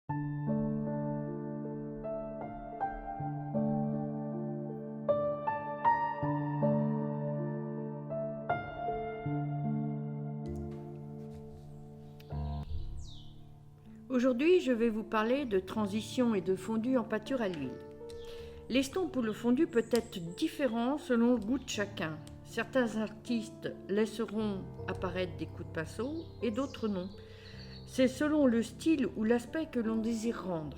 Aujourd'hui, je vais vous parler de transition et de fondu en pâture à l'huile. L'estompe ou le fondu peut être différent selon le goût de chacun. Certains artistes laisseront apparaître des coups de pinceau et d'autres non. C'est selon le style ou l'aspect que l'on désire rendre.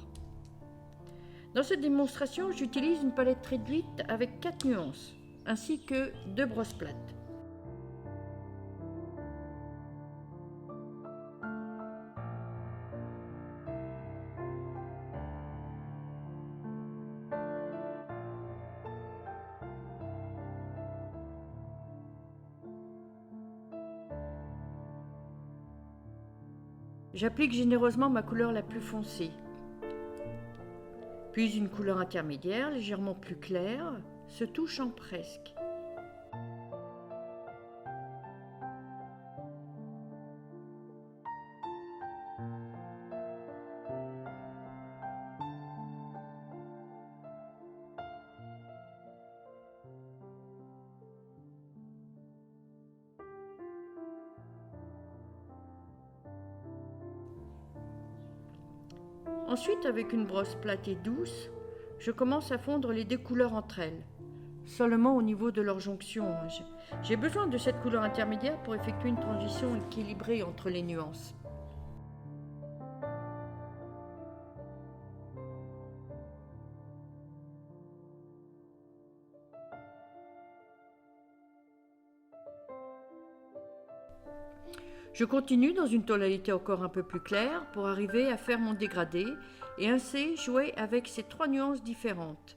Dans cette démonstration, j'utilise une palette réduite avec 4 nuances, ainsi que 2 brosses plates. J'applique généreusement ma couleur la plus foncée, puis une couleur intermédiaire légèrement plus claire, se touchant presque. Ensuite, avec une brosse plate et douce, je commence à fondre les deux couleurs entre elles, seulement au niveau de leur jonction. J'ai besoin de cette couleur intermédiaire pour effectuer une transition équilibrée entre les nuances. Je continue dans une tonalité encore un peu plus claire pour arriver à faire mon dégradé et ainsi jouer avec ces 3 nuances différentes.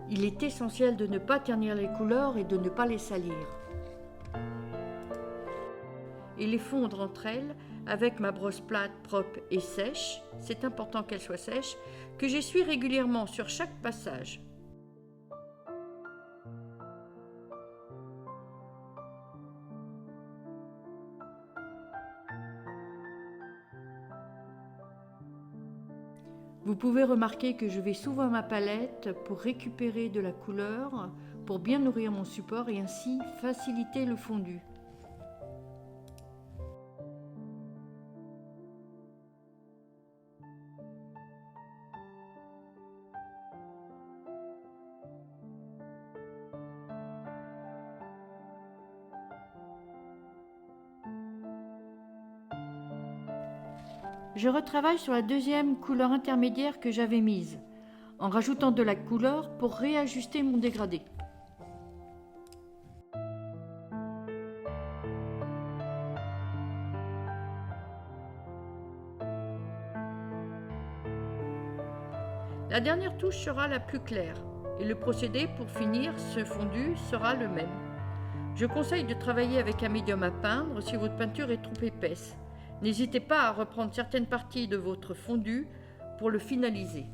Il est essentiel de ne pas ternir les couleurs et de ne pas les salir. Et les fondre entre elles avec ma brosse plate propre et sèche, c'est important qu'elle soit sèche, que j'essuie régulièrement sur chaque passage. Vous pouvez remarquer que je vais souvent à ma palette pour récupérer de la couleur, pour bien nourrir mon support et ainsi faciliter le fondu. Je retravaille sur la deuxième couleur intermédiaire que j'avais mise, en rajoutant de la couleur pour réajuster mon dégradé. La dernière touche sera la plus claire, et le procédé pour finir ce fondu sera le même. Je conseille de travailler avec un médium à peindre si votre peinture est trop épaisse. N'hésitez pas à reprendre certaines parties de votre fondu pour le finaliser.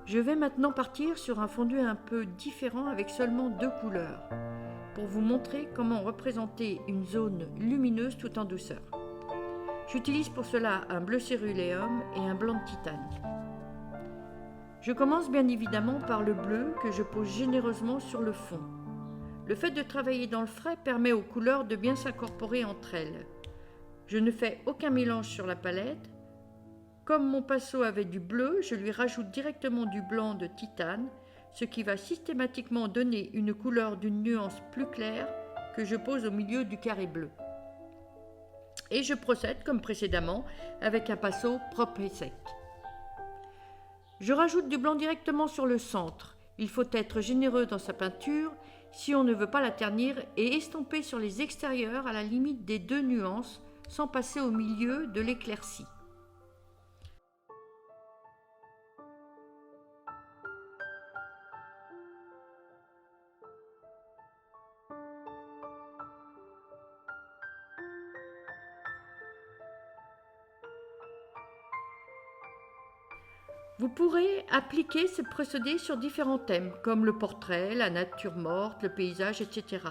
Je vais maintenant partir sur un fondu un peu différent avec seulement 2 couleurs, pour vous montrer comment représenter une zone lumineuse tout en douceur. J'utilise pour cela un bleu céruléum et un blanc de titane. Je commence bien évidemment par le bleu que je pose généreusement sur le fond. Le fait de travailler dans le frais permet aux couleurs de bien s'incorporer entre elles. Je ne fais aucun mélange sur la palette. Comme mon pinceau avait du bleu, je lui rajoute directement du blanc de titane, ce qui va systématiquement donner une couleur d'une nuance plus claire que je pose au milieu du carré bleu. Et je procède comme précédemment avec un pinceau propre et sec. Je rajoute du blanc directement sur le centre. Il faut être généreux dans sa peinture si on ne veut pas la ternir et estomper sur les extérieurs à la limite des 2 nuances sans passer au milieu de l'éclaircie. Vous pourrez appliquer ce procédé sur différents thèmes, comme le portrait, la nature morte, le paysage, etc.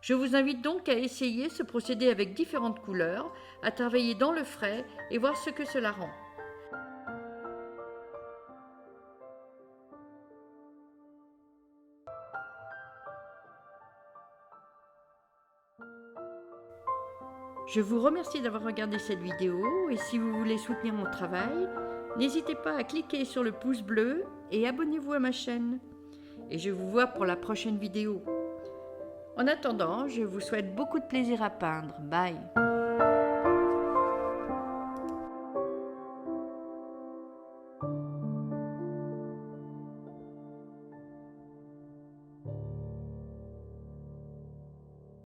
Je vous invite donc à essayer ce procédé avec différentes couleurs, à travailler dans le frais et voir ce que cela rend. Je vous remercie d'avoir regardé cette vidéo et si vous voulez soutenir mon travail, n'hésitez pas à cliquer sur le pouce bleu et abonnez-vous à ma chaîne. Et je vous vois pour la prochaine vidéo. En attendant, je vous souhaite beaucoup de plaisir à peindre. Bye!